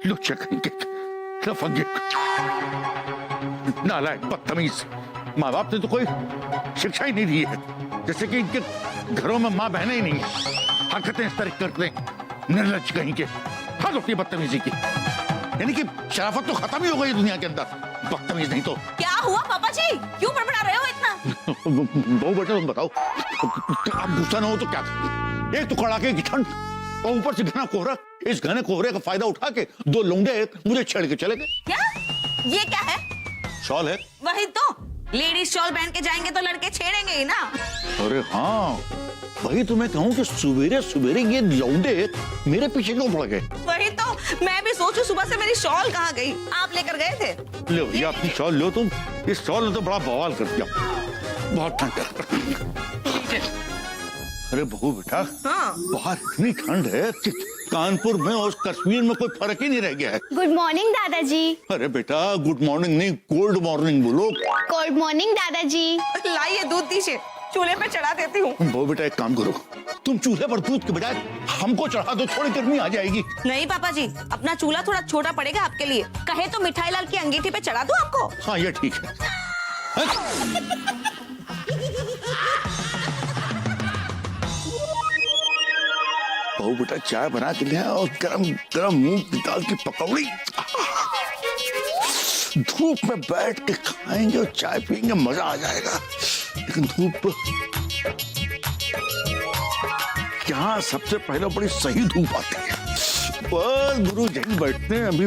लुच्चे कहीं के लफंगे, नालायक, बदतमीज। माँ बाप ने तो कोई शिक्षा ही नहीं दी है, जैसे कि इनके घरों में माँ बहनें ही नहीं है। हरकतें इस तरह करते हैं, निर्लज कहीं के। हद होती है बदतमीजी की, यानी कि शराफत तो खत्म ही हो गई दुनिया के अंदर। बदतमीज नहीं तो क्या हुआ पापा जी, क्यों बड़बड़ा रहे हो इतना? बहू बेटा तुम बताओ, आप गुस्सा ना हो तो क्या? एक तो कड़ाके की ठंड और ऊपर से घना कोहरा। इस घने कोहरे का फायदा उठा के दो लौंडे मुझे छेड़ के चले गए। क्या? ये क्या है? शॉल है। वही तो, लेडीज शॉल पहन के जाएंगे तो लड़के छेड़ेंगे ही ना। अरे हाँ, वही तो मैं कहूँ कि सुबेरे सुबेरे ये लौंडे मेरे पीछे क्यों पड़ गए? वही तो मैं भी सोचूं, सुबह से मेरी शॉल कहाँ गई? आप लेकर गए थे? लो ये अपनी शॉल लो तुम। इस शॉल ने तो बड़ा बवाल कर दिया, बहुत ठंड। अरे बहू बेटा, हाँ। बाहर इतनी ठंड है कि कानपुर में और कश्मीर में कोई फर्क ही नहीं रह गया है। गुड मॉर्निंग दादाजी। अरे बेटा गुड मॉर्निंग नहीं, कोल्ड मॉर्निंग बोलो। गुड मॉर्निंग दादाजी। लाइए दूध दीजिए, चूल्हे पे चढ़ा देती हूँ। वो बेटा एक काम करो, तुम चूल्हे पर दूध के बजाय हमको चढ़ा दो, थोड़ी गर्मी आ जाएगी। नहीं पापा जी, अपना चूल्हा थोड़ा छोटा पड़ेगा आपके लिए। कहे तो मिठाई लाल की अंगीठी पे चढ़ा दूं आपको? हाँ ये ठीक है। बहू बेटा चाय बना के ले और गरम गरम मूंग की दाल की पकौड़ी। धूप में बैठ के खाएंगे और चाय पियेंगे, मजा आ जाएगा। लेकिन धूप यहाँ सबसे पहले बड़ी सही धूप आती है। बस गुरु जी बैठते हैं अभी।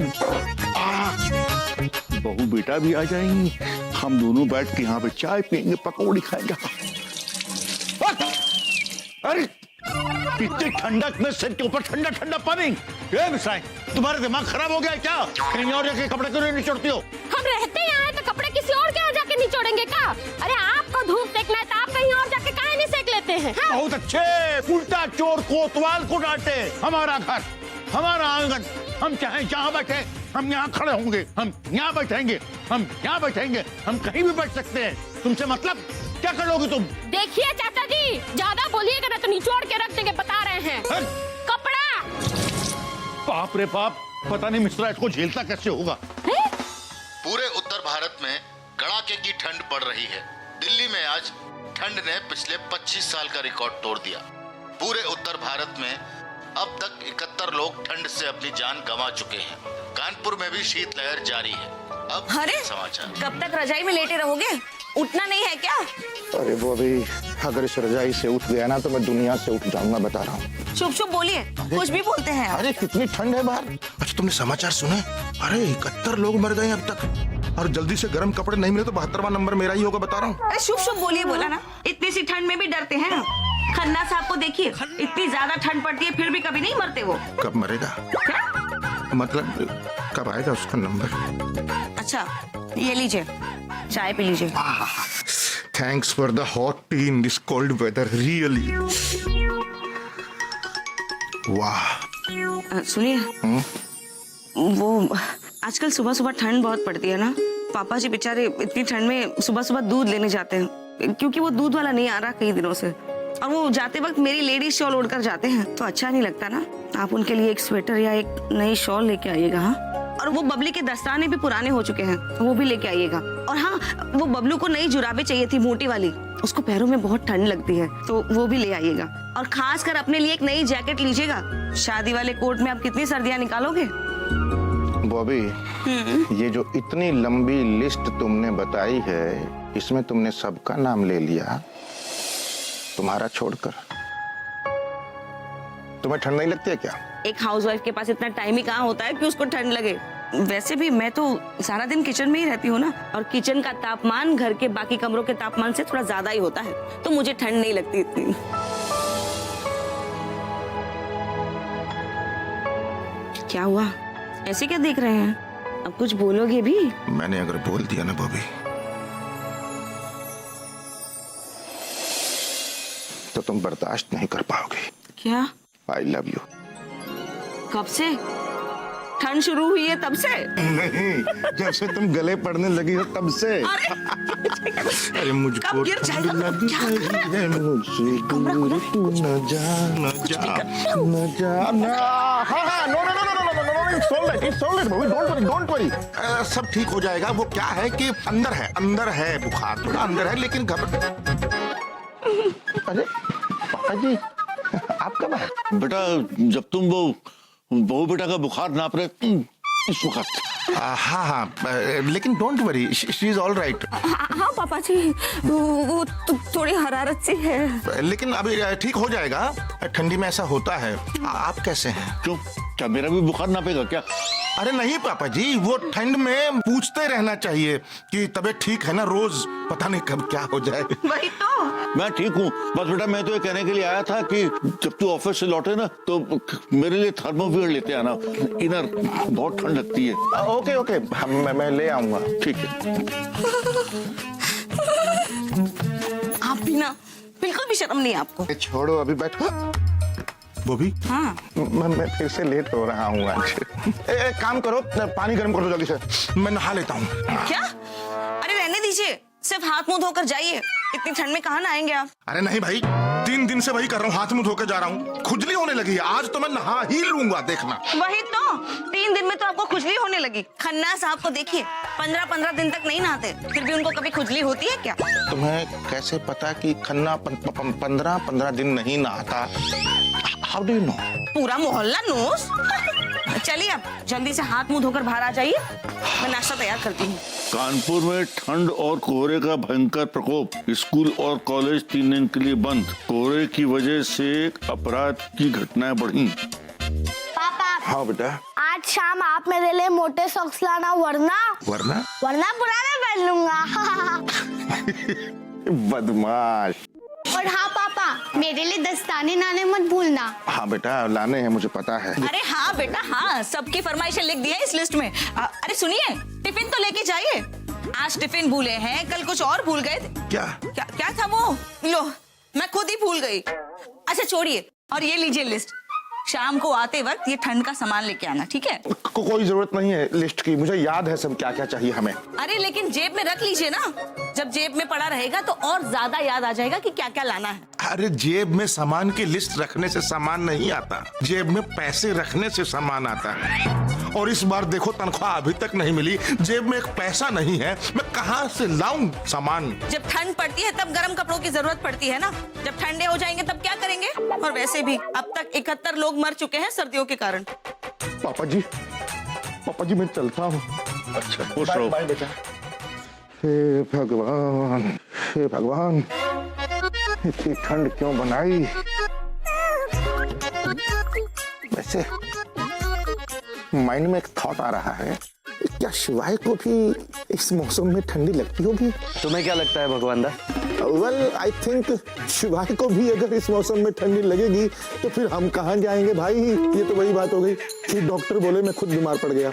बहू बेटा भी आ जाएंगी, हम दोनों बैठ के यहाँ पे चाय पियेंगे, पकौड़ी खाएंगे। अरे इतनी ठंडक में सिर के ऊपर ठंडा ठंडा पानी। ये मिसाई, तुम्हारा दिमाग खराब हो गया है क्या? कहीं और जाके कपड़े क्यों नहीं निचोड़ती हो? हम रहते यहाँ हैं तो कपड़े किसी और के यहाँ जाके निचोड़ेंगे क्या? अरे आपको धूप सेकना है तो आप कहीं और जाके काहे नहीं सेक लेते हैं? हाँ? बहुत अच्छे, उल्टा चोर कोतवाल को डांटे। हमारा घर, हमारा आंगन, हम चाहे जहाँ बैठे, हम यहाँ खड़े होंगे, हम यहाँ बैठेंगे, हम यहाँ बैठेंगे, हम कहीं भी बैठ सकते हैं। तुमसे मतलब क्या करोगे तुम? देखिए चाचा जी, ज्यादा बोलिएगा ना तो निचोड़ के रख देंगे, बता रहे हैं। कपड़ा। बाप रे बाप, पता नहीं मिश्रा इसको झेलता कैसे होगा। पूरे उत्तर भारत में कड़ाके की ठंड पड़ रही है। दिल्ली में आज ठंड ने पिछले 25 साल का रिकॉर्ड तोड़ दिया। पूरे उत्तर भारत में अब तक 71 लोग ठंड से अपनी जान गंवा चुके हैं। कानपुर में भी शीतलहर जारी है। अब अरे समाचार। कब तक रजाई में लेटे रहोगे? उठना नहीं है क्या? अरे वो अभी अगर इस रजाई से उठ गया ना तो मैं दुनिया से उठ जाऊंगा, बता रहा हूँ। शुभ शुभ बोलिए, कुछ भी बोलते हैं आप। अरे कितनी ठंड है बाहर। अच्छा तुमने समाचार सुने? अरे 71 लोग मर गए अब तक, और जल्दी से गर्म कपड़े नहीं मिले तो 72वां नंबर मेरा ही होगा, बता रहा हूँ। अरे शुभ शुभ बोलिए, बोला ना। इतनी सी ठंड में भी डरते हैं। खन्ना साहब को देखिए, इतनी ज्यादा ठंड पड़ती है फिर भी कभी नहीं मरते वो। कब मरेगा? क्या? मतलब कब आएगा उसका नंबर? अच्छा ये लीजिए, चाय पी लीजिए। Thanks for the hot tea in this cold weather, really. वाह। सुनिए, वो आजकल सुबह सुबह ठंड बहुत पड़ती है ना। पापा जी बेचारे इतनी ठंड में सुबह सुबह दूध लेने जाते हैं, क्योंकि वो दूध वाला नहीं आ रहा कई दिनों से। और वो जाते वक्त मेरी लेडीज शॉल ओढ़कर जाते हैं, तो अच्छा नहीं लगता ना। आप उनके लिए एक स्वेटर या एक नई शॉल लेके आइएगा। हाँ, और वो बबली के दस्ताने भी पुराने हो चुके हैं, वो भी लेके आइएगा। और हाँ, वो बबलू को नई जुराबें चाहिए थी, मोटी वाली। उसको पैरों में बहुत ठंड लगती है, तो वो भी ले आइएगा। और खास कर अपने लिए एक नई जैकेट लीजिएगा। शादी वाले कोट में आप कितनी सर्दियां निकालोगे? बॉबी, ये जो इतनी लंबी लिस्ट तुमने बताई है, इसमें तुमने सबका नाम ले लिया, तुम्हारा छोड़कर। तुम्हें ठंड नहीं लगती है क्या? एक हाउसवाइफ के पास इतना टाइम ही कहाँ होता है कि उसको ठंड लगे। वैसे भी मैं तो सारा दिन किचन में ही रहती हूँ ना, और किचन का तापमान घर के बाकी कमरों के तापमान से थोड़ा ज्यादा ही होता है, तो मुझे ठंड नहीं लगती इतनी। क्या हुआ, ऐसे क्या देख रहे हैं? अब कुछ बोलोगे भी? मैंने अगर बोल दिया ना बॉबी, तो तुम बर्दाश्त नहीं कर पाओगे। क्या? I love you. कब से? ठंड शुरू हुई है तब से? नहीं, जब से तुम गले पड़ने लगी हो तब से। अरे मुझको कब गिर जाएगा? ठंड लगी है मुझसे दूर, तू न जा न जा न जा ना। हाँ, no no no no no no no, it's all right Bobby, don't worry. सब ठीक हो जाएगा। वो क्या है कि अंदर है बुखार, थोड़ा अंदर है, लेकिन अरे पापा जी आप कब आए? बेटा जब तुम वो बहू बेटा का बुखार नाप रहे इस वक्त। हाँ, लेकिन don't worry, she is all right. हाँ पापा जी, वो थोड़ी हरारत सी है, लेकिन अभी ठीक हो जाएगा। ठंडी में ऐसा होता है। आप कैसे हैं? क्यों, क्या मेरा भी बुखार नापेगा क्या? अरे नहीं पापा जी, वो ठंड में पूछते रहना चाहिए कि तबीयत ठीक है ना, रोज पता नहीं कब क्या हो जाए। वही तो। मैं ठीक हूँ, बस बेटा मैं तो ये कहने के लिए आया था कि जब तू ऑफिस से लौटे ना तो मेरे लिए थर्मोवीर लेते आना, इधर बहुत ठंड लगती है। ओके मैं ले आऊंगा। ठीक है। आप भी ना बिल्कुल भी शर्म नहीं आपको। छोड़ो, अभी बैठो। बॉबी, हाँ मैं फिर से लेट हो रहा हूँ आज। एक काम करो, पानी गर्म कर दो जल्दी से, मैं नहा लेता हूँ। क्या? अरे रहने दीजिए, सिर्फ हाथ मुंह धोकर जाइए, इतनी ठंड में कहाँ नहाएंगे आप? अरे नहीं भाई, 3 दिन से वही कर रहा हूँ, हाथ मुंह धोकर जा रहा हूँ। खुजली होने लगी है, आज तो मैं नहा ही लूंगा, देखना। वही तो, 3 दिन में तो आपको खुजली होने लगी। खन्ना साहब को देखिए, 15-15 दिन तक नहीं नहाते, फिर भी उनको कभी खुजली होती है क्या? तुम्हें कैसे पता कि खन्ना 15 दिन नहीं नहाता? How do you know? पूरा मोहल्ला नोस। चलिए आप जल्दी से हाथ मुंह धोकर बाहर आ जाइए, मैं नाश्ता तैयार करती हूँ। कानपुर में ठंड और कोहरे का भयंकर प्रकोप, स्कूल और कॉलेज 3 दिन के लिए बंद। कोहरे की वजह से अपराध की घटनाएं बढ़ी। पापा, हाँ बेटा। आज शाम आप मेरे लिए मोटे सॉक्स लाना, वरना पुराने पहन लूंगा। बदमाश। और हाँ पापा, मेरे लिए दस्ताने लाने मत भूलना। हाँ बेटा, लाने हैं, मुझे पता है। अरे हाँ बेटा हाँ, सबकी फरमाइशें लिख दी है इस लिस्ट में। अरे सुनिए, टिफिन तो लेके जाइए। आज टिफिन भूले हैं, कल कुछ और भूल गए थे। क्या था वो? लो, मैं खुद ही भूल गई। अच्छा छोड़िए, और ये लीजिए लिस्ट। शाम को आते वक्त ये ठंड का सामान लेके आना, ठीक है? कोई जरूरत नहीं है लिस्ट की, मुझे याद है सब क्या क्या चाहिए हमें। अरे लेकिन जेब में रख लीजिए ना, जब जेब में पड़ा रहेगा तो और ज्यादा याद आ जाएगा कि क्या क्या लाना है। अरे जेब में सामान की लिस्ट रखने से सामान नहीं आता, जेब में पैसे रखने से सामान आता है। और इस बार देखो, तनख्वाह अभी तक नहीं मिली, जेब में एक पैसा नहीं है, मैं कहाँ से लाऊं सामान? जब ठंड पड़ती है तब गर्म कपड़ों की जरूरत पड़ती है ना, जब ठंडे हो जाएंगे तब क्या करेंगे? और वैसे भी अब तक 71 लोग मर चुके हैं सर्दियों के कारण। पापा जी मैं चलता हूँ। अच्छा खुश रहो। बाय बेटा। हे भगवान, इतनी ठंड क्यों बनाई? वैसे माइंड में एक थॉट आ रहा है, क्या शिवाय को भी इस मौसम में ठंडी लगती होगी? तुम्हें क्या लगता है भगवान दा? वेल आई थिंक शिवाय को भी अगर इस मौसम में ठंडी लगेगी तो फिर हम कहाँ जाएंगे भाई? ये तो वही बात हो गई कि डॉक्टर बोले मैं खुद बीमार पड़ गया।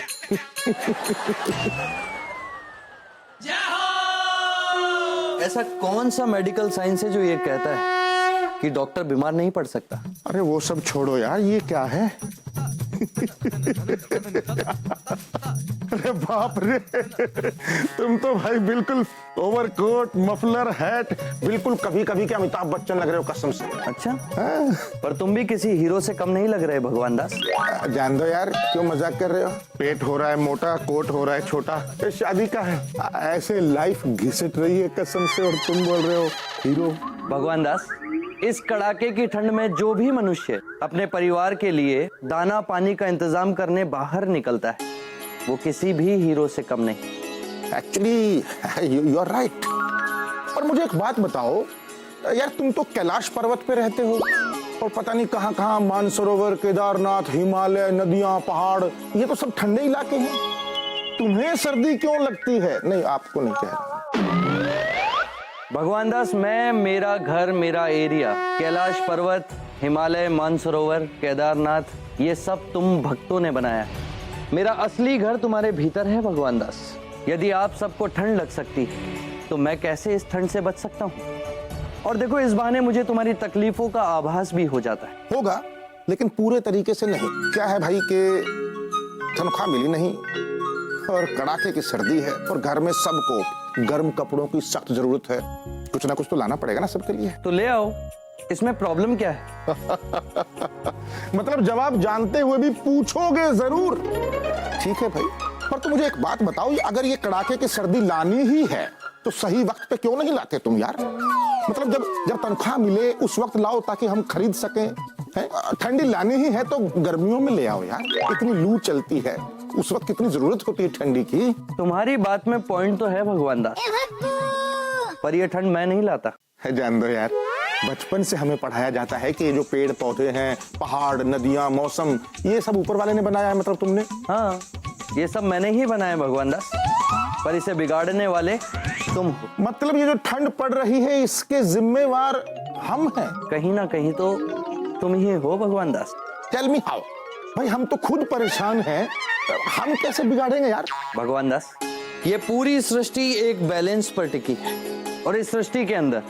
ऐसा कौन सा मेडिकल साइंस है जो ये कहता है कि डॉक्टर बीमार नहीं पड़ सकता? अरे वो सब छोड़ो यार, ये क्या है? अरे बाप रे, तुम तो भाई बिल्कुल ओवरकोट, मफलर, हैट, बिल्कुल कभी कभी के अमिताभ बच्चन लग रहे हो कसम से। अच्छा हाँ। पर तुम भी किसी हीरो से कम नहीं लग रहे भगवान दास। जान दो यार, क्यों मजाक कर रहे हो? पेट हो रहा है मोटा, कोट हो रहा है छोटा, ये शादी का है। ऐसे लाइफ घिसट रही है कसम से, और तुम बोल रहे हो हीरो? भगवान दास, इस कड़ाके की ठंड में जो भी मनुष्य अपने परिवार के लिए दाना पानी का इंतजाम करने बाहर निकलता है, वो किसी भी हीरो से कम नहीं। Actually you are right. और मुझे एक बात बताओ यार, तुम तो कैलाश पर्वत पे रहते हो और पता नहीं कहाँ कहाँ मानसरोवर, केदारनाथ, हिमालय, नदियां, पहाड़, ये तो सब ठंडे इलाके हैं। तुम्हें सर्दी क्यों लगती है? नहीं, आपको नहीं कह रहा। भगवान दास, मैं, मेरा घर, मेरा एरिया, कैलाश पर्वत, हिमालय, मानसरोवर, केदारनाथ, ये सब तुम भक्तों ने बनाया है। मेरा असली घर तुम्हारे भीतर है भगवान दास। यदि आप सबको ठंड लग सकती तो मैं कैसे इस ठंड से बच सकता हूँ? और देखो, इस बहाने मुझे तुम्हारी तकलीफों का आभास भी हो जाता है। होगा, लेकिन पूरे तरीके से नहीं। क्या है भाई कि तनख्वाह मिली नहीं और कड़ाके की सर्दी है और घर में सबको गर्म कपड़ों की सख्त जरूरत है। कुछ ना कुछ तो लाना पड़ेगा ना सबके लिए। तो ले आओ, इसमें प्रॉब्लम क्या है? मतलब जवाब जानते हुए भी पूछोगे जरूर। ठीक है भाई, पर तुम मुझे एक बात बताओ, अगर ये कड़ाके की सर्दी लानी ही है तो सही वक्त पे क्यों नहीं लाते तुम यार? मतलब जब तनख्वाह मिले उस वक्त लाओ ताकि हम खरीद सकें। ठंडी लानी ही है तो गर्मियों में ले आओ यार, इतनी लू चलती है, उस वक्त कितनी जरूरत होती है ठंडी की। तुम्हारी बात में पॉइंट तो है भगवान दास, पर ये ठंड मैं नहीं लाता है। जान दो यार, बचपन से हमें पढ़ाया जाता है कि ये जो पेड़ पौधे हैं, पहाड़, नदियां, मौसम, ये सब ऊपर वाले ने बनाया है। मतलब तुमने? हाँ, ये सब मैंने ही बनाया भगवान दास, पर इसे बिगाड़ने वाले तुम हो। मतलब ये जो ठंड पड़ रही है इसके जिम्मेवार हम हैं? कहीं ना कहीं तो तुम ही हो भगवान दास। Tell me how? भाई हम तो खुद परेशान हैं, हम कैसे बिगाड़ेंगे यार? भगवान दास, ये पूरी सृष्टि एक बैलेंस पर टिकी है और इस सृष्टि के अंदर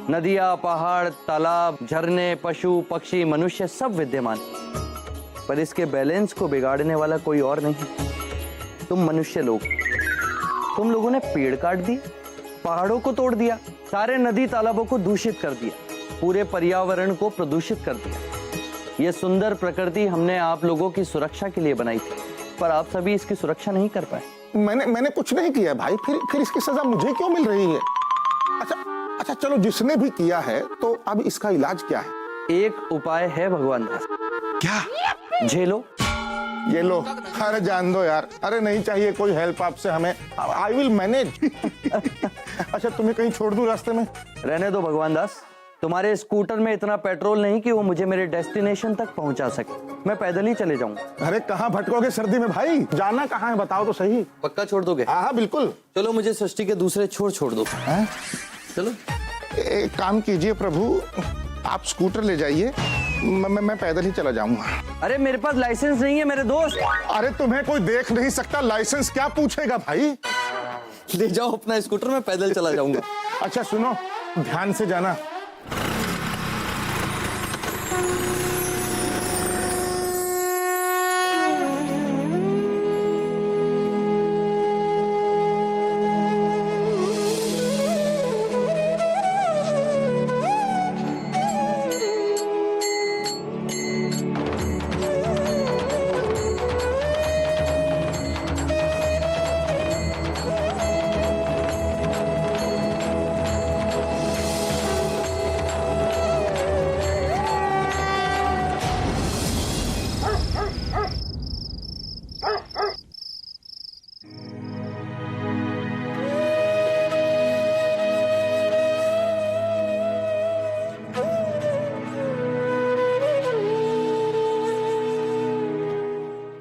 नदियां, पहाड़, तालाब, झरने, पशु, पक्षी, मनुष्य सब विद्यमान, पर इसके बैलेंस को बिगाड़ने वाला कोई और नहीं, तुम मनुष्य लोग। तुम लोगों ने पेड़ काट दिए, पहाड़ों को तोड़ दिया, सारे नदी तालाबों को दूषित कर दिया, पूरे पर्यावरण को प्रदूषित कर दिया। ये सुंदर प्रकृति हमने आप लोगों की सुरक्षा के लिए बनाई थी, पर आप सभी इसकी सुरक्षा नहीं कर पाए। मैंने कुछ नहीं किया भाई, फिर इसकी सजा मुझे क्यों मिल रही है? अच्छा चलो, जिसने भी किया है तो अब इसका इलाज क्या है? एक उपाय है भगवान दास। क्या? झेलो। ये लो। अरे जान दो यार, अरे नहीं चाहिए कोई हेल्प आपसे हमें, आई विल मैनेज। अच्छा तुम्हें कहीं छोड़ दूं रास्ते में? रहने दो भगवान दास, तुम्हारे स्कूटर में इतना पेट्रोल नहीं कि वो मुझे मेरे डेस्टिनेशन तक पहुंचा सके, मैं पैदल ही चले जाऊंगा। अरे कहाँ भटकोगे सर्दी में भाई? जाना कहाँ है बताओ तो सही। पक्का छोड़ दोगे? हाँ बिल्कुल। चलो मुझे सृष्टि के दूसरे छोड़ दो। चलो एक काम कीजिए प्रभु, आप स्कूटर ले जाइए, मैं पैदल ही चला जाऊंगा। अरे मेरे पास लाइसेंस नहीं है मेरे दोस्त। अरे तुम्हें कोई देख नहीं सकता, लाइसेंस क्या पूछेगा भाई? ले जाओ अपना स्कूटर, मैं पैदल चला जाऊंगा। अच्छा सुनो, ध्यान से जाना।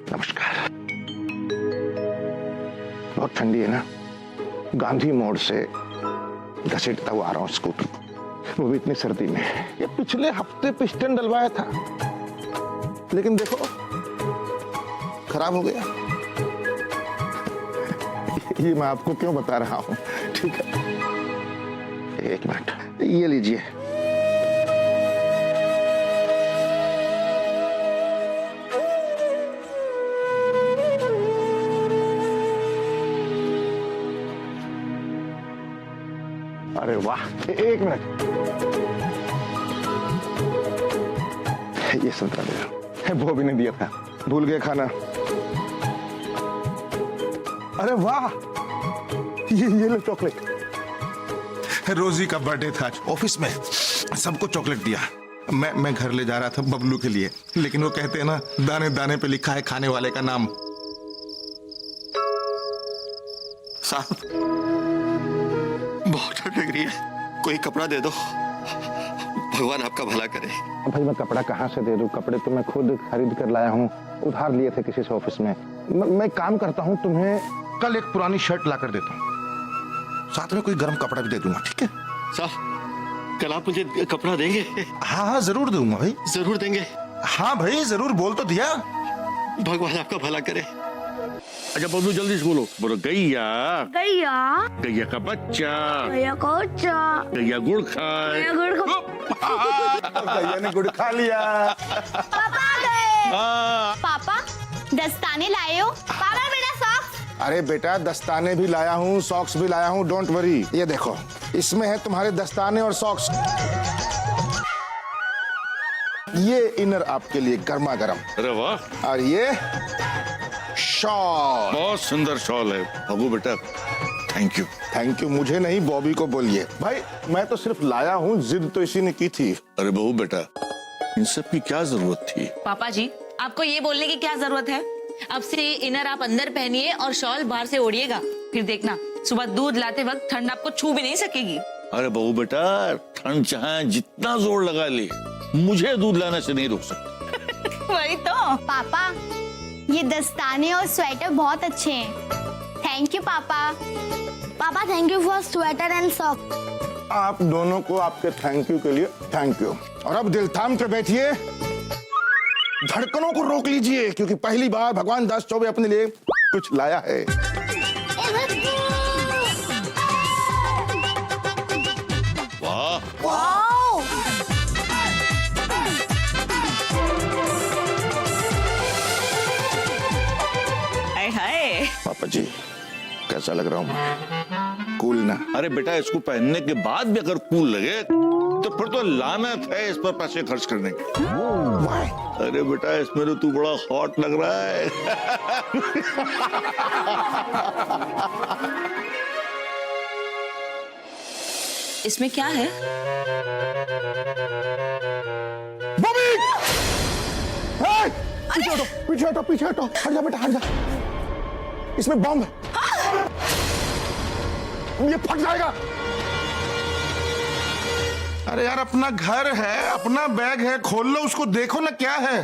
नमस्कार। बहुत ठंडी है ना, गांधी मोड़ से घसीटता हुआ आ रहा हूं स्कूटर, वो भी इतनी सर्दी में। ये पिछले हफ्ते पिस्टन डलवाया था, लेकिन देखो खराब हो गया। ये मैं आपको क्यों बता रहा हूं? ठीक है, एक मिनट, ये लीजिए। अरे वाह, एक मिनट, ये संतरा दे दो, वो भी नहीं दिया था, भूल गए खाना। अरे वाह, ये लो चॉकलेट। रोजी का बर्थडे था, ऑफिस में सबको चॉकलेट दिया। मैं घर ले जा रहा था बबलू के लिए, लेकिन वो कहते हैं ना, दाने दाने पे लिखा है खाने वाले का नाम। साहब बहुत ठंड लग रही है, कोई कपड़ा दे दो, भगवान आपका भला करे। भाई मैं कपड़ा कहाँ से दे दूं? कपड़े तो मैं खुद खरीद कर लाया हूँ, उधार लिए थे किसी से ऑफिस में। मैं काम करता हूँ, तुम्हें कल एक पुरानी शर्ट ला कर देता हूँ, साथ में कोई गर्म कपड़ा भी दे दूंगा, ठीक है? साहब कल आप मुझे कपड़ा देंगे? हाँ जरूर दूंगा भाई। जरूर देंगे? हाँ भाई जरूर, बोल तो दिया। भगवान आपका भला करे। अच्छा बबलू जल्दी से बोलो, गैया गैया, गैया का बच्चा, गैया का बच्चा, गैया गुड़ खाए। गैया गुड़ गैया ने गुड़ खा लिया। पापा आ गए। पापा दस्ताने लाए हो? पापा मेरा सॉक्स। अरे बेटा, दस्ताने भी लाया हूँ, सॉक्स भी लाया हूँ, डोंट वरी। ये देखो, इसमें है तुम्हारे दस्ताने और सॉक्स। ये इनर आपके लिए गर्मा गर्म। अरे वाह, और ये शॉल। बहुत सुंदर शॉल है बाबू बेटा, थैंक यू। थैंक यू मुझे नहीं, बॉबी को बोलिए। भाई मैं तो सिर्फ लाया हूँ, जिद तो इसी ने की थी। अरे बहू बेटा, इन सब की क्या जरूरत थी? पापा जी, आपको ये बोलने की क्या जरूरत है? अब से इनर आप अंदर पहनिए और शॉल बाहर से ओढ़िएगा, फिर देखना सुबह दूध लाते वक्त ठंड आपको छू भी नहीं सकेगी। अरे बहू बेटा, ठंड चाहे जितना जोर लगा ले, मुझे दूध लाने से नहीं रोक सकती। वही तो। पापा ये दस्ताने और स्वेटर बहुत अच्छे हैं। थैंक यू पापा। पापा thank you for sweater and socks. आप दोनों को आपके थैंक यू के लिए थैंक यू। और अब दिल थाम कर बैठिए, धड़कनों को रोक लीजिए, क्योंकि पहली बार भगवान दास चौबे अपने लिए कुछ लाया है। वाह, हाय हाय। पापा जी कैसा लग रहा हूँ? कूल ना? अरे बेटा, इसको पहनने के बाद भी अगर कूल लगे तो फिर तो लानत है इस पर पैसे खर्च करने की। Why? अरे बेटा, इसमें तो तू बड़ा हॉट लग रहा है। इसमें क्या है? बॉबी! हे! पीछे हटो, पीछे हटो, पीछे हटो, हट जा बेटा, हट जा। इसमें बम है, ये फट जाएगा। अरे यार, अपना घर है, अपना बैग है, खोल लो उसको, देखो ना क्या है।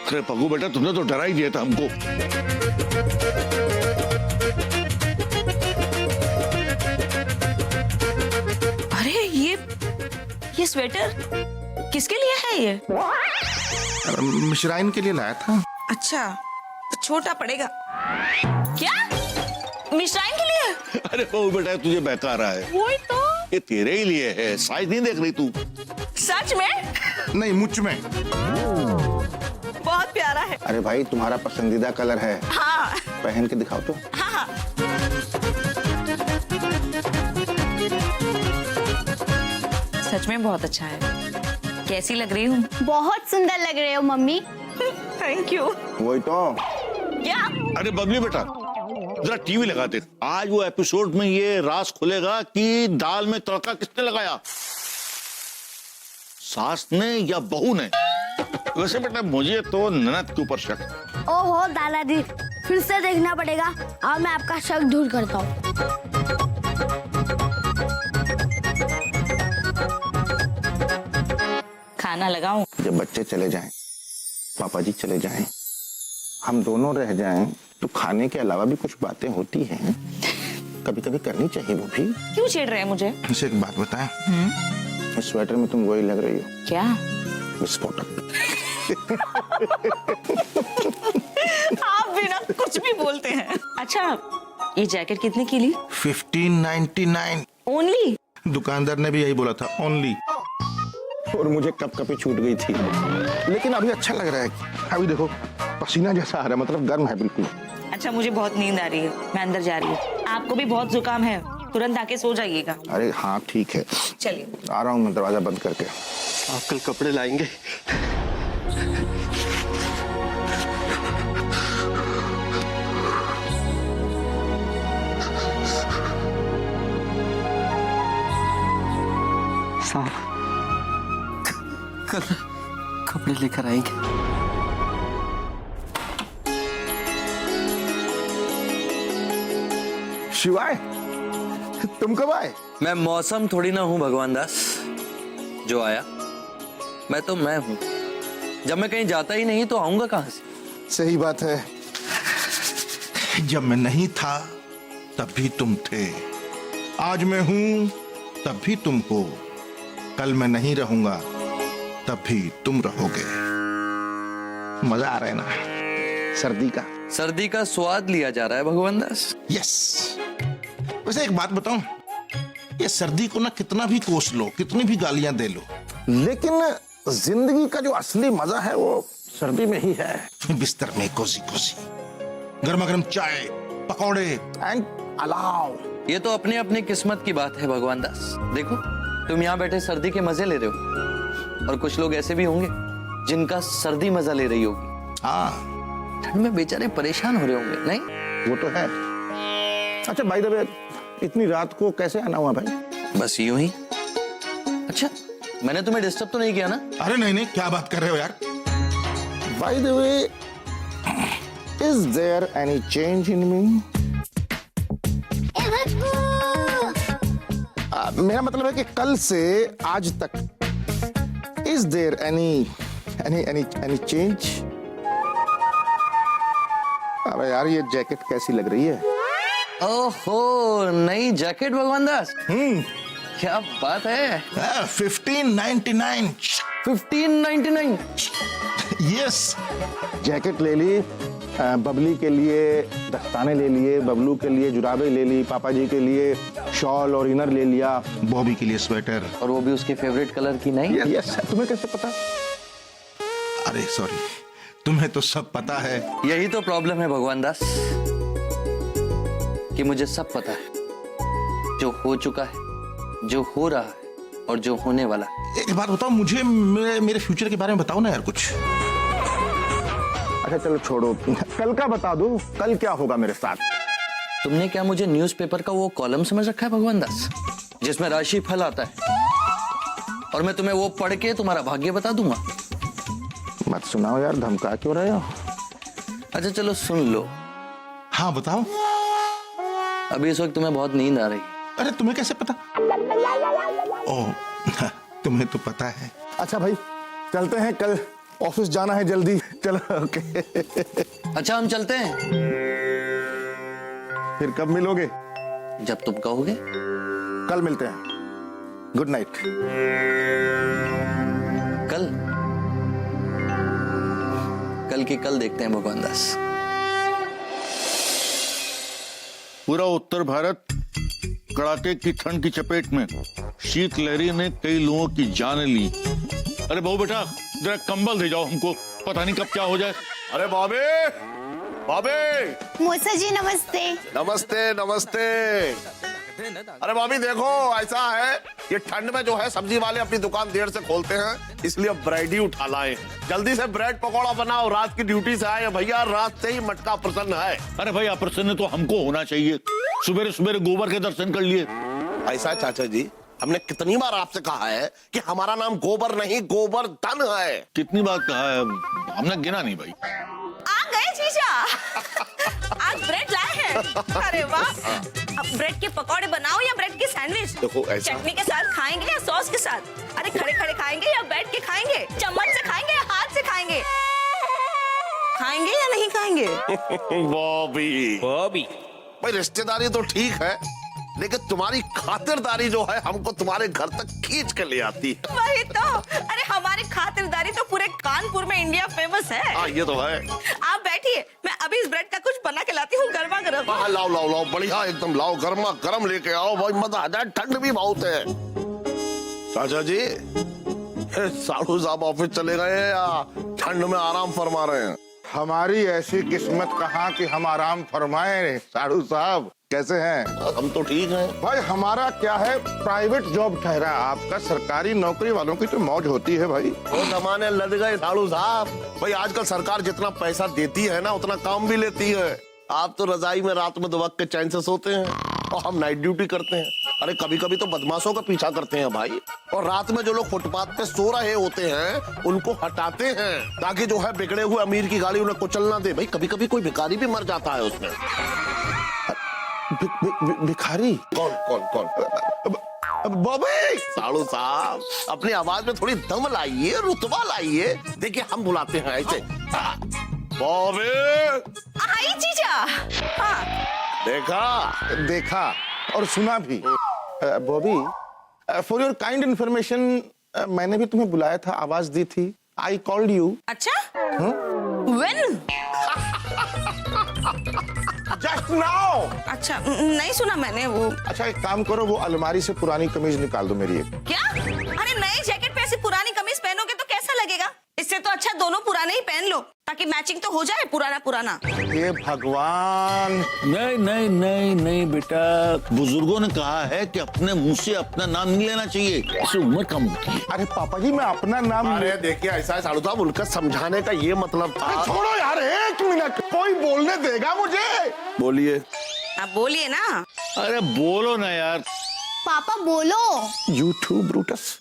अरे पगू बेटा, तुमने तो डरा ही दिया था हमको। अरे ये स्वेटर किसके लिए है ये? मिश्राइन के लिए लाया था। अच्छा, तो छोटा पड़ेगा क्या? मिश्राइन के लिए? अरे पगू बेटा, तुझे बहका रहा है। वही तो। ये तेरे ही लिए है, साइज नहीं देख रही तू? सच में? नहीं, मुझ में। बहुत प्यारा है। अरे भाई, तुम्हारा पसंदीदा कलर है। हाँ पहन के दिखाओ तो। हाँ। सच में बहुत अच्छा है। कैसी लग रही हूँ? बहुत सुंदर लग रहे हो मम्मी। Thank you. वही तो। क्या? अरे बबली बेटा, जरा टीवी लगाते। आज वो एपिसोड में ये राज खुलेगा कि दाल में तड़का किसने लगाया, सास ने या बहू ने। वैसे बेटा, मुझे तो ननद के ऊपर शक। ओहो दादाजी, फिर से देखना पड़ेगा और मैं आपका शक दूर करता हूँ। खाना लगाऊं? जब बच्चे चले जाएं, पापा जी चले जाएं, हम दोनों रह जाएं, तो खाने के अलावा भी कुछ बातें होती हैं, कभी कभी करनी चाहिए वो भी। क्यों छेड़ रहे हैं मुझे? मुझे एक बात बताएं, इस स्वेटर में तुम वही लग रही हो। क्या? विस्फोटक। आप बिना कुछ भी बोलते हैं। अच्छा, ये जैकेट कितने की ली? 1599। ओनली? दुकानदार ने भी यही बोला था, ओनली। और मुझे कप कपी छूट गई थी, लेकिन अभी अच्छा लग रहा है। अभी देखो, पसीना जैसा आ रहा है, मतलब गर्म है बिल्कुल। अच्छा, मुझे बहुत नींद आ रही है, मैं अंदर जा रही हूँ। आपको भी बहुत जुकाम है, तुरंत आके सो जाइएगा। अरे हाँ ठीक है, चलिए। आ रहा हूँ मैं, दरवाजा बंद करके। आप कल कपड़े लाएंगे? साहब, कल कपड़े लेकर आएंगे। शिवाय, तुम कब आए? मैं मौसम थोड़ी ना हूँ भगवान दास जो आया। मैं तो मैं हूँ। जब मैं कहीं जाता ही नहीं तो आऊंगा कहाँ से? सही बात है। जब मैं नहीं था तब भी तुम थे, आज मैं हूं तब भी तुम हो, कल मैं नहीं रहूंगा तब भी तुम रहोगे। मजा आ रहा है ना सर्दी का? सर्दी का स्वाद लिया जा रहा है भगवान दास। यस। वैसे एक बात बताऊं, ये सर्दी को ना कितना भी कोस लो, कितनी भी गालियां दे लो, लेकिन जिंदगी का जो असली मजा है वो सर्दी में ही है। बिस्तर में कोसी कोसी गर्मा गर्म चाय पकौड़े एंड अलाउ। ये तो अपनी अपनी किस्मत की बात है भगवान दास। देखो तुम यहाँ बैठे सर्दी के मजे ले रहे हो, और कुछ लोग ऐसे भी होंगे जिनका सर्दी मजा ले रही होगी। हाँ ठंड में बेचारे परेशान हो रहे होंगे, नहीं? वो तो है। अच्छा बाय द वे, इतनी रात को कैसे आना हुआ भाई? बस यूं ही। अच्छा मैंने तुम्हें डिस्टर्ब तो नहीं किया ना? अरे नहीं नहीं, क्या बात कर रहे हो यार? By the way, is there any change in me? मेरा मतलब है कि कल से आज तक इज देयर एनी चेंज? अबे यार ये जैकेट कैसी लग रही है? ओहो नई जैकेट भगवान दास। क्या बात है। 1599। 1599। यस। जैकेट ले ली, बबली के लिए दस्ताने ले लिए, बबलू के लिए जुराबे ले ली, पापा जी के लिए शॉल और इनर ले लिया, बॉबी के लिए स्वेटर। और वो भी उसके फेवरेट कलर की, नहीं? यस। तुम्हें कैसे पता? अरे सॉरी, तुम्हें तो सब पता है। यही तो प्रॉब्लम है भगवान दास, कि मुझे सब पता है, जो हो चुका है, जो हो रहा है और जो होने वाला है। एक बात बताओ मुझे, मेरे फ्यूचर के बारे में बताओ ना यार कुछ। अच्छा चलो छोड़ो, कल का बता दो, कल क्या होगा मेरे साथ? तुमने क्या मुझे न्यूज़पेपर का वो कॉलम समझ रखा है भगवान दास, जिसमें राशि फल आता है, और मैं तुम्हें वो पढ़ के तुम्हारा भाग्य बता दूंगा? मत सुनाओ यार, धमका क्यों रहे हो? अच्छा चलो सुन लो। हाँ बताओ। अभी इस वक्त तुम्हें बहुत नींद आ रही। अरे तुम्हें कैसे पता? ओह तुम्हें तो पता है। अच्छा भाई चलते हैं, कल ऑफिस जाना है जल्दी। चलो ओके। अच्छा हम चलते हैं। फिर कब मिलोगे? जब तुम कहोगे। कल मिलते हैं। Good night. कल की कल देखते हैं भगवान दास। पूरा उत्तर भारत कड़ाके की ठंड की चपेट में, शीत लहरी ने कई लोगों की जान ली। अरे बहू बेटा जरा कंबल दे जाओ हमको, पता नहीं कब क्या हो जाए। अरे बॉबी, बॉबी। मौसा जी नमस्ते। नमस्ते नमस्ते। अरे बॉबी देखो, ऐसा है ये ठंड में जो है सब्जी वाले अपनी दुकान देर से खोलते हैं, इसलिए ब्रेड ही उठा लाए। जल्दी से ब्रेड पकौड़ा बनाओ, रात की ड्यूटी से आए भैया, रात से ही मटका प्रसन्न है। अरे भाई प्रसन्न तो हमको होना चाहिए, सुबह सुबह गोबर के दर्शन कर लिए। ऐसा चाचा जी, हमने कितनी बार आपसे कहा है कि हमारा नाम गोबर नहीं गोवर्धन है। कितनी बार कहा है, हमने गिना नहीं भाई। आ गए जीजा। आज ब्रेड लाए हैं। अरे वाह, अब ब्रेड के पकौड़े बनाओ या ब्रेड के सैंडविच? देखो ऐसा, चटनी के साथ खाएंगे या सॉस के साथ? अरे खड़े खड़े खाएंगे या बैठ के खाएंगे? चम्मच से खाएंगे या हाथ से खाएंगे? खाएंगे या नहीं खाएंगे? बॉबी भाई रिश्तेदारी तो ठीक है, लेकिन तुम्हारी खातिरदारी जो है हमको तुम्हारे घर तक खींच के ले आती है। वही तो। अरे हमारी खातिरदारी तो पूरे कानपुर में इंडिया फेमस है। हाँ ये तो है। आप बैठिए, मैं अभी इस ब्रेड का कुछ बना के लाती हूँ गर्मा गर्म। हाँ लाओ लाओ लाओ, बढ़िया एकदम लाओ, गर्मा गर्म लेके आओ भाई, मजा आ जाए, ठंड भी बहुत है। चाचा जी साधु साहब ऑफिस चले गए या ठंड में आराम फरमा रहे हैं? हमारी ऐसी किस्मत कहाँ कि हम आराम फरमाए। साधु साहब कैसे हैं? हम तो ठीक हैं भाई, हमारा क्या है, प्राइवेट जॉब ठहरा, आपका सरकारी नौकरी वालों की तो मौज होती है भाई। वो जमाने लग गए साधु साहब। भाई आजकल सरकार जितना पैसा देती है ना, उतना काम भी लेती है। आप तो रजाई में रात में दुबक के चैन से सोते हैं और हम नाइट ड्यूटी करते हैं। अरे कभी कभी तो बदमाशों का पीछा करते हैं भाई, और रात में जो लोग फुटपाथ पे सो रहे होते हैं उनको हटाते हैं, ताकि जो है बिगड़े हुए अमीर की गाड़ी उन्हें कुचल ना दे। भाई कभी कभी कोई भिखारी भी मर जाता है उसमें। भिखारी? कौन कौन कौन? बॉबी। साड़ू साहब अपनी आवाज में थोड़ी दम लाइए, रुतबा लाइए। देखिए हम बुलाते हैं ऐसे, बॉबी। आई जीजा। हाँ देखा और सुना भी। Bobby, for your kind information, मैंने भी तुम्हें बुलाया था, आवाज दी थी। I called you. अच्छा? When? Just now. अच्छा नहीं सुना मैंने वो। अच्छा एक काम करो, वो अलमारी से पुरानी कमीज निकाल दो मेरी एक। क्या? अरे नई जैकेट पे ऐसी पुरानी कमीज पहनोगे तो कैसा लगेगा? इससे तो अच्छा दोनों पुराने ही पहन लो ताकि मैचिंग तो हो जाए पुराना पुराना। हे भगवान। नहीं नहीं नहीं नहीं बेटा, बुजुर्गों ने कहा है कि अपने मुंह से अपना नाम नहीं लेना चाहिए, इससे उम्र कम होती है। अरे पापा जी मैं अपना नाम अरे देखिए ऐसा है साड़ू साहब, उनका समझाने का ये मतलब था। अरे छोड़ो यार, 1 मिनट, कोई बोलने देगा मुझे? बोलिए। आप बोलिए ना। अरे बोलो ना यार। पापा बोलो। YouTube Brutus.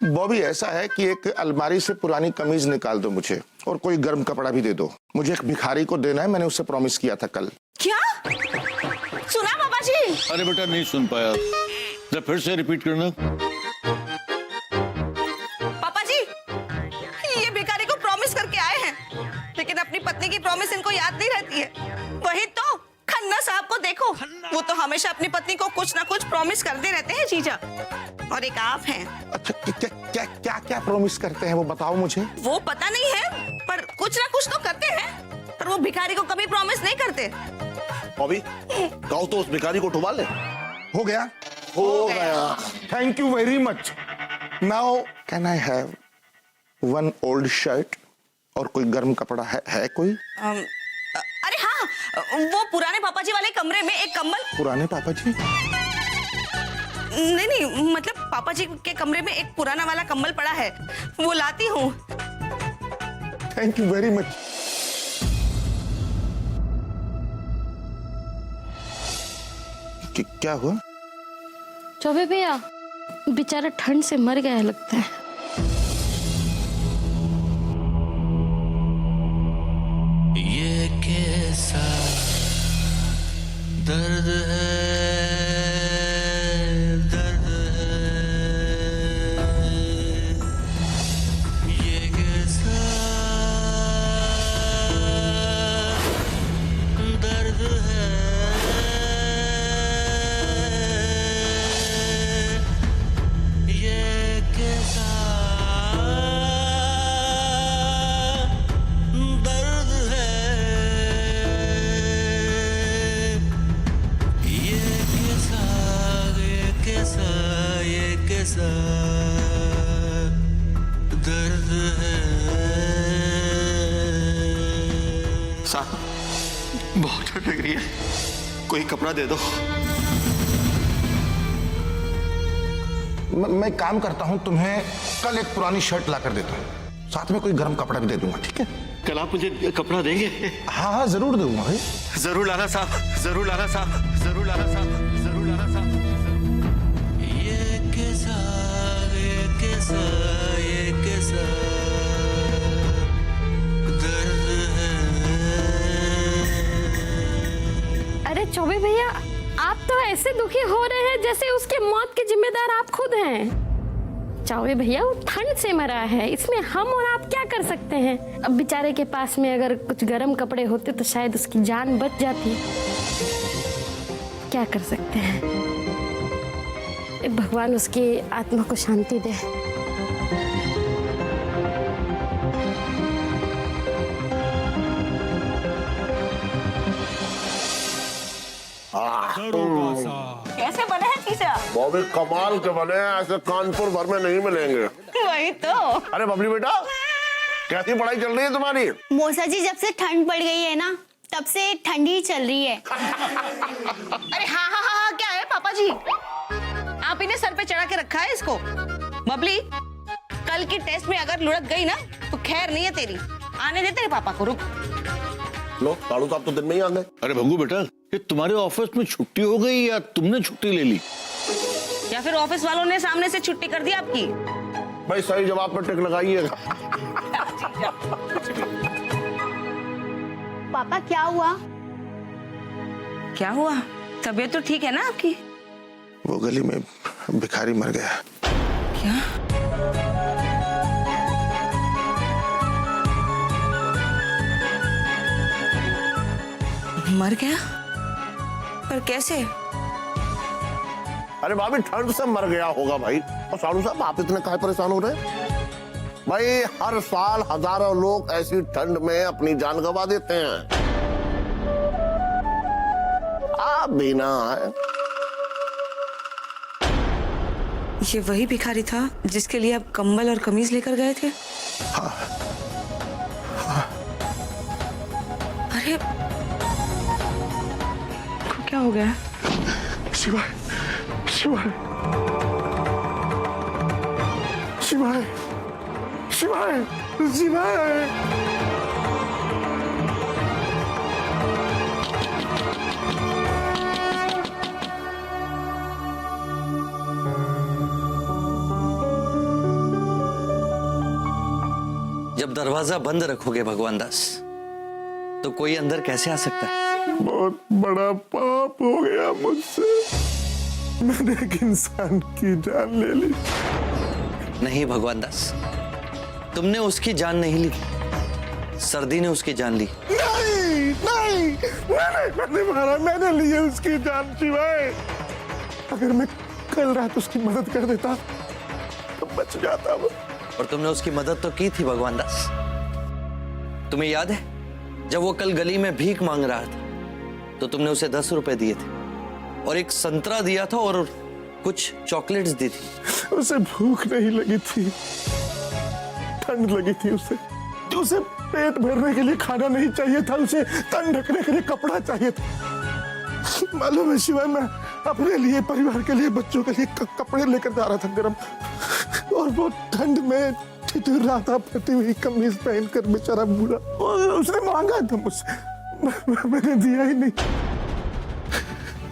बॉबी ऐसा है कि एक अलमारी से पुरानी कमीज निकाल दो मुझे, और कोई गर्म कपड़ा भी दे दो। मुझे एक भिखारी को देना है, मैंने उससे प्रॉमिस किया था कल। क्या सुना पापा जी? अरे बेटा नहीं सुन पाया, जरा फिर से रिपीट करना। पापा जी ये भिखारी को प्रॉमिस करके आए हैं, लेकिन अपनी पत्नी की प्रॉमिस इनको याद नहीं रहती है। वही तो खन्ना साहब को देखो, वो तो हमेशा अपनी पत्नी को कुछ ना कुछ प्रॉमिस करते रहते हैं जीजा। और एक आप हैं। अच्छा क्या क्या क्या क्या प्रॉमिस करते हैं वो बताओ मुझे। वो पता नहीं है, पर कुछ ना कुछ तो करते हैं, पर वो भिखारी को कभी प्रॉमिस नहीं करते। बॉबी कहो तो उस भिखारी को उठवा ले। हो गया? हो गया। Thank you very much. Now can I have 1 old shirt और कोई गर्म कपड़ा है कोई? अरे हाँ, वो पुराने पापा जी वाले कमरे में एक कंबल। पुराने पापा जी? नहीं नहीं, मतलब पापा जी के कमरे में एक पुराना वाला कंबल पड़ा है, वो लाती हूँ। Thank you very much. क्या हुआ? चौबे भैया बेचारा ठंड से मर गया लगता है। ये कैसा दर्द है, दर्द है, ये कैसा दर्द है, ये कैसा दर्द है, ये कैसा दर्द है। साहब बहुत ठंड लग रही है, कोई कपड़ा दे दो। मैं काम करता हूँ, तुम्हें कल एक पुरानी शर्ट ला कर देता हूँ, साथ में कोई गर्म कपड़ा भी दे दूंगा, ठीक है? कल आप मुझे कपड़ा देंगे? हाँ हाँ जरूर दूंगा भाई। जरूर लाना साहब, जरूर लाना साहब, जरूर लाना साहब, जरूर लाना साहब। ये कैसा, ये कैसा, ये कैसा दर्द है। अरे चौबे भैया आप तो ऐसे दुखी हो रहे हैं जैसे उसके मौत के जिम्मेदार आप खुद हैं। चौबे भैया वो ठंड से मरा है, इसमें हम और आप क्या कर सकते हैं? अब बेचारे के पास में अगर कुछ गर्म कपड़े होते तो शायद उसकी जान बच जाती। क्या कर सकते हैं? भगवान उसकी आत्मा को शांति दे। कैसे बने हैं चीजा? बॉबी कमाल के बने हैं, ऐसे कानपुर भर में नहीं मिलेंगे। वही तो। अरे बबली बेटा कैसी पढ़ाई चल रही है तुम्हारी? मौसा जी जब से ठंड पड़ गई है ना, तब से ठंडी चल रही है। अरे हाँ हाँ हाँ, क्या है पापा जी? आप इन्हें सर पे चढ़ा के रखा है इसको। बबली कल की टेस्ट में अगर लुढ़क गई ना तो खैर नहीं है तेरी। आने दे तेरे पापा को, रुक। लो साड़ू साहब तो दिन में ही आ गए। अरे भंगू बेटा, ये तुम्हारे ऑफिस में छुट्टी हो गई या तुमने छुट्टी ले ली? या फिर ऑफिस वालों ने सामने से छुट्टी कर दी आपकी? भाई सही जवाब पर टिक लगाइएगा। पापा क्या हुआ? क्या हुआ? तबीयत तो ठीक है ना आपकी? वो गली में भिखारी मर गया। क्या? मर गया? पर कैसे? अरे भाभी ठंड से मर गया होगा भाई। और साड़ू साहब आप इतने काहे परेशान हो रहे हैं? भाई हर साल हजारों लोग ऐसी ठंड में अपनी जान गंवा देते हैं, आप भी ना आए। ये वही भिखारी था जिसके लिए आप कंबल और कमीज लेकर गए थे? हाँ अरे क्या हो गया? शिवाय शिवाय शिवाय शिवाय शिवाय जब दरवाजा बंद रखोगे भगवान दास, तो कोई अंदर कैसे आ सकता है? बहुत बड़ा पाप हो गया मुझसे। मैंने एक इंसान की जान ले ली। नहीं भगवान दास, तुमने उसकी जान नहीं ली, सर्दी ने उसकी जान ली। नहीं नहीं, मैंने मारा, मैंने ली है उसकी जान शिवाय। अगर मैं कल रात उसकी मदद कर देता तो बच जाता वो। और तुमने उसकी मदद तो की थी भगवान दास। तुम्हें याद है जब वो कल गली में भीख मांग रहा था तो तुमने उसे 10 रुपए दिए थे और एक संतरा दिया था और कुछ चॉकलेट्स दी थी। उसे भूख नहीं लगी थी, ठंड लगी थी उसे पेट भरने के लिए खाना नहीं चाहिए था, उसे तन ढकने के लिए कपड़ा चाहिए था। मालूम है शिवाय, मैं अपने लिए, परिवार के लिए, बच्चों के लिए कपड़े लेकर जा रहा था गरम, और वो ठंड में ठिठुर रहा था, फटी हुई कमीज पहनकर बेचारा बूढ़ा। उसने मांगा था मुझसे, मैंने दिया ही नहीं।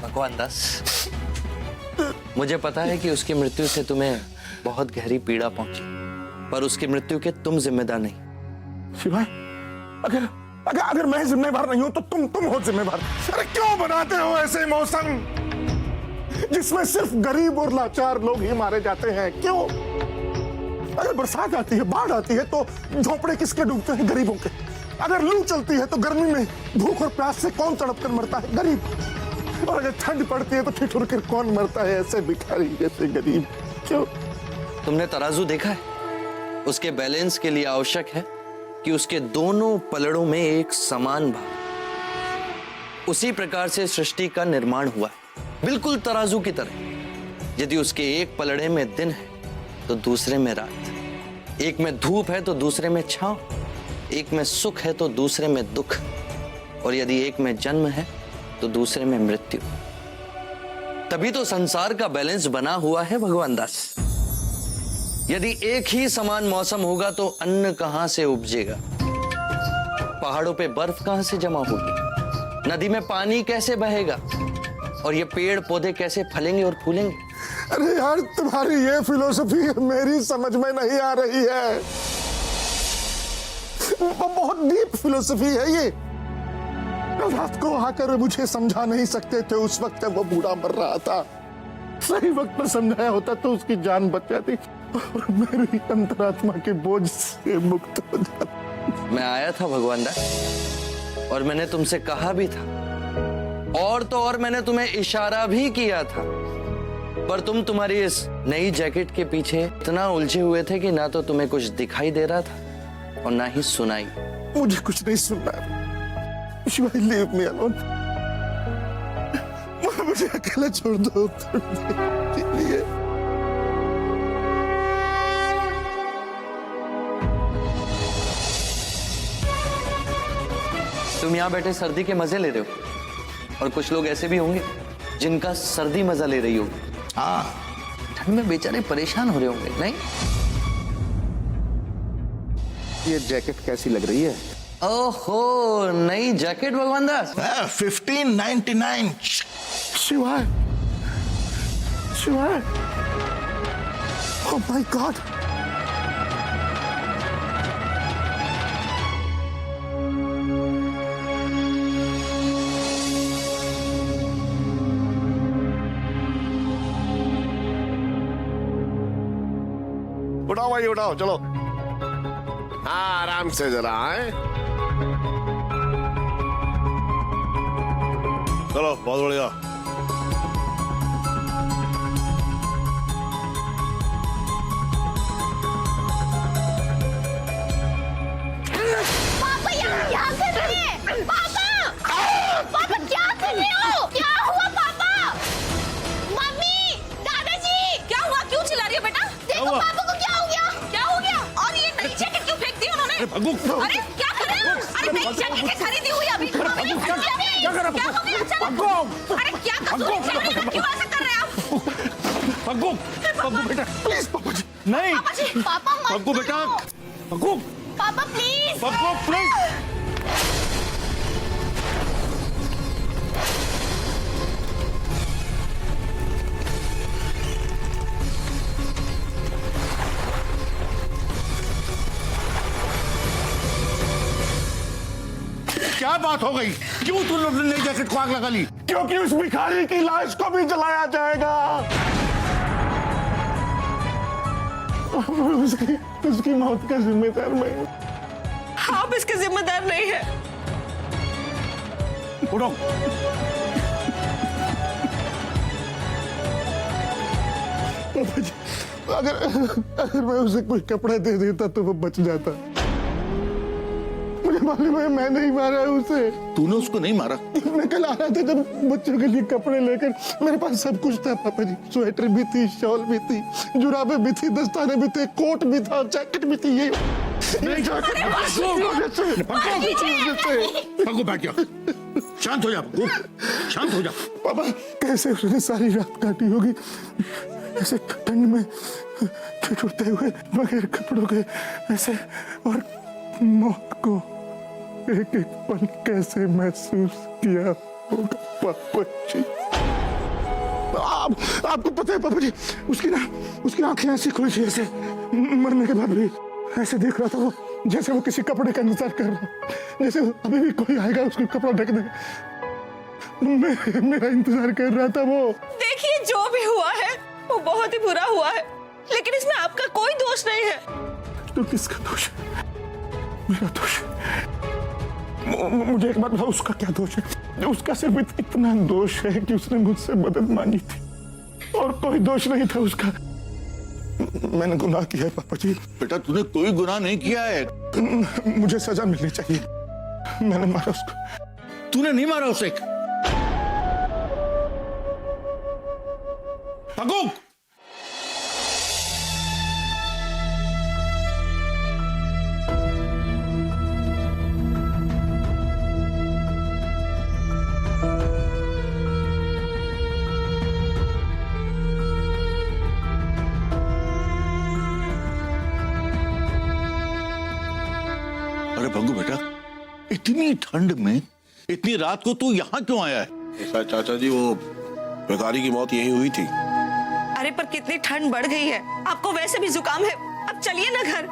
भगवान दास, मुझे पता है कि उसकी मृत्यु से तुम्हें बहुत गहरी पीड़ा पहुंची, पर उसकी मृत्यु के तुम जिम्मेदार नहीं। शिवाय, अगर मैं जिम्मेवार नहीं हूं तो तुम हो जिम्मेवार। अरे क्यों बनाते हो ऐसे मौसम जिसमें सिर्फ गरीब और लाचार लोग ही मारे जाते हैं? क्यों? अगर बरसात आती है, बाढ़ आती है तो झोपड़े किसके डूबते हैं? गरीबों के। अगर लू चलती है तो गर्मी में भूख और प्यास से कौन तड़प कर मरता है? गरीब। और अगर ठंड पड़ती है तो ठिठुर कर कौन मरता है? ऐसे भिखारी, ऐसे गरीब। क्यों? तुमने तराजू देखा है? उसके बैलेंस के लिए आवश्यक है कि उसके दोनों पलड़ों में एक समान भाग। उसी प्रकार से सृष्टि का निर्माण हुआ है, बिल्कुल तराजू की तरह। यदि उसके एक पलड़े में दिन है तो दूसरे में रात, एक में धूप है तो दूसरे में छांव, एक में सुख है तो दूसरे में दुख, और यदि एक में जन्म है तो दूसरे में मृत्यु। तभी तो संसार का बैलेंस बना हुआ है भगवान दास। यदि एक ही समान मौसम होगा तो अन्न कहां से उपजेगा? पहाड़ों पे बर्फ कहां से जमा होगी? नदी में पानी कैसे बहेगा? और ये पेड़ पौधे कैसे फलेंगे और फूलेंगे? अरे यार, तुम्हारी ये फिलोसफी मेरी समझ में नहीं आ रही है। बहुत डीप फिलोसफी है ये। रात को आकर मुझे समझा नहीं सकते थे, उस वक्त वो बूढ़ा मर रहा था। सही वक्त पर समझाया होता तो उसकी जान बच जाती और मेरी अंतरात्मा के बोझ से मुक्त हो जाती। मैं आया था भगवान दास, और मैंने तुमसे कहा भी था, और तो और मैंने तुम्हें इशारा भी किया था, पर तुम तुम्हारी इस नई जैकेट के पीछे इतना उलझे हुए थे कि ना तो तुम्हें कुछ दिखाई दे रहा था और ना ही सुनाई। मुझे कुछ नहीं सुनना। शिवाय, लीव मी अलोन। मुझे अकेला छोड़ दो के लिए। तुम यहाँ बैठे सर्दी के मजे ले रहे हो, और कुछ लोग ऐसे भी होंगे जिनका सर्दी मजा ले रही होगी। हाँ, ठंड में बेचारे परेशान हो रहे होंगे, नहीं? ये जैकेट कैसी लग रही है? ओहो, नई जैकेट भगवान दास। 1599। शिवाय, शिवाय, ओह माय गॉड। उठाओ भाई, उठाओ, चलो। हाँ, आराम से जरा आए। चलो, बहुत बढ़िया। पापा क्या कर रहे हैं? पापा क्या कर रहे हो? क्या हुआ पापा? मम्मी, दादाजी, क्या हुआ? क्यों चिल्ला रही हो बेटा? देखो पापा को क्या हो गया? क्या हो गया? और ये नई जैकेट क्यों फेंक दी उन्होंने? भगू, अरे क्या कर रहे हो? अरे नई जैकेट खरीदी हुई अभी। कर रहे क्या हो गया अचानक? पग्गू अरे क्या कसूर है? क्यों ऐसा कर रहे हैं आप? पग्गू पग्गू बेटा प्लीज पापा जी नहीं पापा जी, पापा मत पग्गू बेटा करो। पग्गू पापा प्लीज। पग्गू प्लीज क्या बात हो गई? क्यों तूने अपनी नई जैकेट को आग लगा ली? क्योंकि उस भिखारी की लाश को भी जलाया जाएगा। उसकी मौत का जिम्मेदार मैं हूं। आप इसके जिम्मेदार नहीं है। उठो। अगर मैं उसे कोई कपड़ा दे देता तो वो बच जाता। मुझे मालूम है मैं नहीं मारा उसे। तूने उसको नहीं मारा? मैं कल आ रहा था जब बच्चों के लिए कपड़े लेकर, मेरे पास सब कुछ था पापा जी। स्वेटर भी थी, शॉल भी थी, जुराबे भी थी, दस्ताने भी थे, कोट भी था, जैकेट भी थी। ये पग्गू बैठ जा, शांत हो जा पग्गू, शांत हो जा। पापा कैसे उसने सारी रात काटी होगी ऐसे ठंड में ठिठुरते हुए बगैर कपड़ों के ऐसे, और मौत को एक एक पल कैसे महसूस किया होगा पापा जी। आपको पता है पापा जी, उसकी आंखें ऐसी खुली थी, ऐसे मरने के बाद भी ऐसे देख रहा था वो, जैसे वो किसी कपड़े का इंतजार कर रहा, जैसे अभी भी कोई आएगा उसको कपड़ा ढक देगा। मेरा इंतजार कर रहा था वो। देखिए जो भी हुआ है वो बहुत ही बुरा हुआ है, लेकिन इसमें आपका कोई दोष नहीं है। तो किसका दोष है? मेरा दोष है। मुझे एक बात बताओ, उसका क्या दोष है? उसका सिर्फ इतना दोष है कि उसने मुझसे मदद मांगी थी और कोई दोष नहीं था उसका। मैंने गुनाह किया है पापा जी। बेटा तूने कोई गुनाह नहीं किया है। मुझे सजा मिलनी चाहिए। मैंने मारा उसको। तूने नहीं मारा उसे? पग्गू अरे भंगू बेटा, इतनी ठंड में इतनी रात को तू यहाँ क्यों आया है? ऐसा चाचा जी, वो भिखारी की मौत यहीं हुई थी। अरे पर कितनी ठंड बढ़ गई है, आपको वैसे भी जुकाम है, अब चलिए ना घर।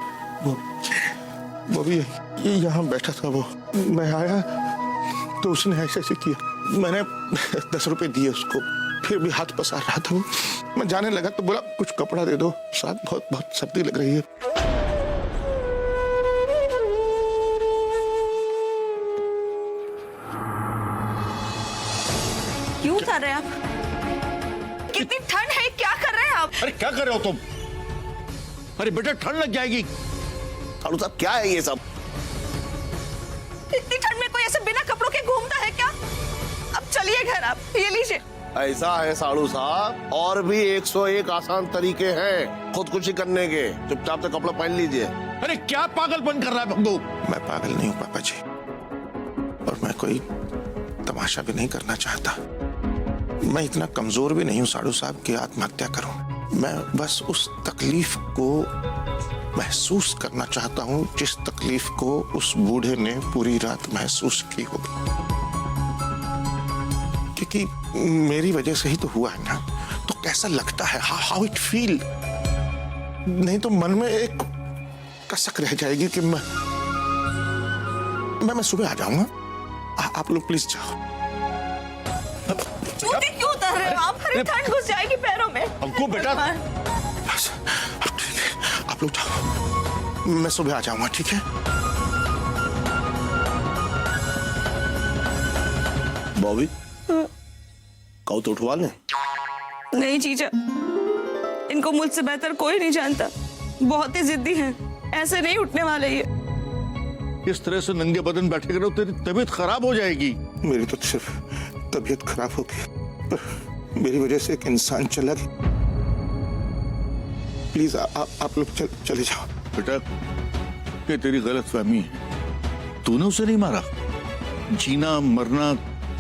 वो भी ये यहाँ बैठा था। वो मैं आया तो उसने ऐसे ऐसे किया। मैंने 10 रुपए दिए उसको, फिर भी हाथ पसार रहा था वो। मैं जाने लगा तो बोला कुछ कपड़ा दे दो, साथ बहुत बहुत सर्दी लग रही है। क्यों उतार रहे हैं आप? कितनी ठंड है, क्या कर रहे हैं आप? अरे क्या कर रहे हो तुम? अरे बेटा ठंड लग जाएगी। सालू साहब क्या है ये सब? इतनी ठंड में कोई ऐसे बिना कपड़ों के घूमता है क्या? अब चलिए घर, आप ये लीजिए। ऐसा है साड़ू साहब, और भी 101 आसान तरीके हैं खुदकुशी करने के। चुपचाप से कपड़ा पहन लीजिए। अरे क्या पागलपन कर रहा है भंगू? मैं पागल नहीं हूँ पापा जी, और मैं कोई तमाशा भी नहीं करना चाहता। मैं इतना कमजोर भी नहीं हूँ साड़ू साहब कि आत्महत्या करूं। मैं बस उस तकलीफ को महसूस करना चाहता हूँ जिस तकलीफ को उस बूढ़े ने पूरी रात महसूस की होगी, क्योंकि मेरी वजह से ही तो हुआ है ना। तो कैसा लगता है, हाउ इट फील। नहीं तो मन में एक कसक रह जाएगी कि मैं सुबह आ जाऊंगा। आप लोग प्लीज जाओ। जूते क्यों उतार रहे हो आप? अरे ठंड घुस जाएगी पैरों में। हमको बेटा बस अब ठीक है, आप लोग जाओ, मैं सुबह आ जाऊंगा, ठीक है? बॉबी कहो तो उठवा लें। नहीं जीजा, इनको मुझसे बेहतर कोई नहीं जानता, बहुत ही जिद्दी हैं, ऐसे नहीं उठने वाले ये। इस तरह से नंगे बदन बैठे करो तेरी तबीयत खराब हो जाएगी। मेरी तो सिर्फ तबीयत खराब हो गई, पर मेरी वजह से एक इंसान चला गया। प्लीज आप लोग चले जाओ। बेटा ये तेरी गलतफहमी है, तूने उसे नहीं मारा। जीना मरना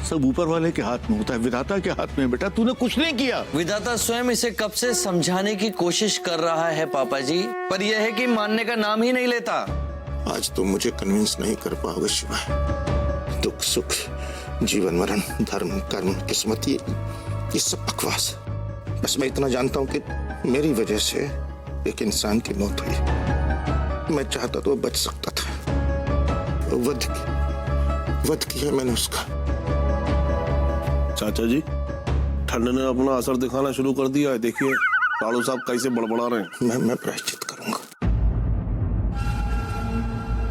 सब ऊपर वाले के हाथ में होता है, विधाता के हाथ में। बेटा तूने कुछ नहीं किया। विधाता स्वयं इसे कब से समझाने की कोशिश कर रहा है पापा जी, पर यह है कि मानने का नाम ही नहीं लेता। आज तुम मुझे कन्विंस नहीं कर पाओगे शिवा। दुख सुख, जीवन मरण, धर्म कर्म, किस्मत, ये सब बकवास। बस मैं इतना जानता हूँ कि मेरी वजह से एक इंसान की मौत हुई। मैं चाहता तो बच सकता था। वध किया मैंने उसका। चाचा जी, ठंड ने अपना असर दिखाना शुरू कर दिया है। देखिए लालू साहब कैसे बड़बड़ा रहे हैं। मैं प्रायश्चित करूंगा।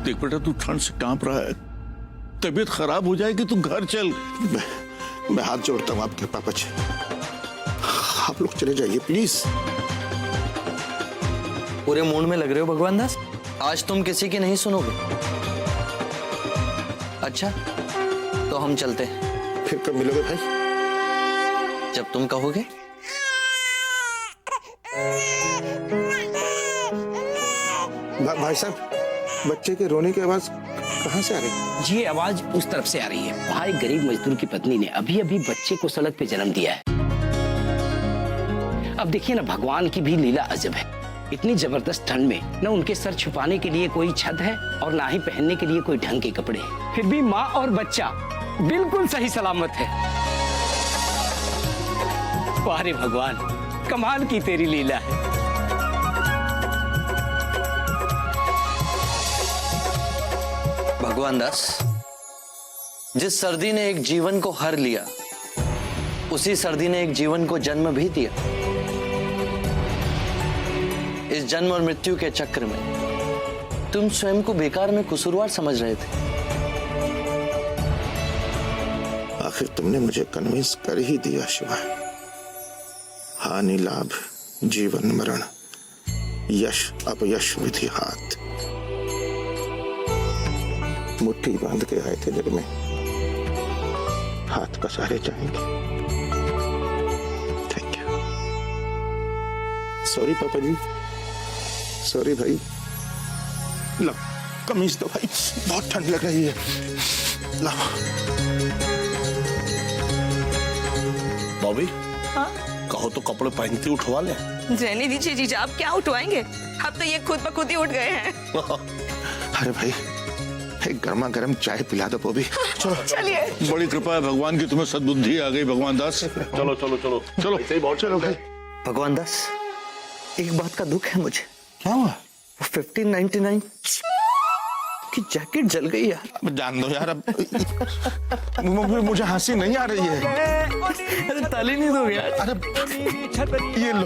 देख बेटा, तू ठंड से कांप रहा है, तबीयत खराब हो जाएगी, तू घर चल। मैं हाथ जोड़ता हूँ आपके पापा जी, आप लोग चले जाइए प्लीज। पूरे मूड में लग रहे हो भगवान दास, आज तुम किसी की नहीं सुनोगे। अच्छा तो हम चलते हैं। फिर कब मिलोगे भाई? जब तुम कहोगे। भाई साहब, बच्चे के रोने की आवाज कहाँ से आ रही है? ये आवाज उस तरफ से आ रही है। वहाँ एक गरीब मजदूर की पत्नी ने अभी अभी बच्चे को सड़क पे जन्म दिया है। अब देखिए ना, भगवान की भी लीला अजब है। इतनी जबरदस्त ठंड में न उनके सर छुपाने के लिए कोई छत है और ना ही पहनने के लिए कोई ढंग के कपड़े, फिर भी माँ और बच्चा बिल्कुल सही सलामत है। वाह रे भगवान, कमाल की तेरी लीला है। भगवान दास, जिस सर्दी ने एक जीवन को हर लिया, उसी सर्दी ने एक जीवन को जन्म भी दिया। इस जन्म और मृत्यु के चक्र में तुम स्वयं को बेकार में कसूरवार समझ रहे थे। आखिर तुमने मुझे कन्विंस कर ही दिया शिवा। हानि लाभ, जीवन मरण, यश अपयश, विधि हाथ, मुट्ठी बांध के आए थे जग में, हाथ पसारे जाएंगे। Thank you. सॉरी पापा जी, सॉरी भाई। लो कमीज दो भाई, बहुत ठंड लग रही है। लो। बॉबी, कहो तो कपड़े पहनते उठवा ले। रहने दीजिए जीजा, आप क्या उठवाएंगे? अब तो ये खुद ब खुद ही उठ गए हैं। अरे भाई, एक गर्मा गर्म चाय पिला दो बॉबी। चलो चलिए। बड़ी कृपा है भगवान की, तुम्हें सद्बुद्धि आ गई भगवान दास। चलो चलो चलो चलो सही बहुत चलो भाई। भगवान दास, एक बात का दुख है मुझे। क्या हुआ? 1599 की जैकेट जल गई यार। जान दो यार, अब मुझे हंसी नहीं आ रही है। अरे ताली नहीं दो यार। अरे ये लो।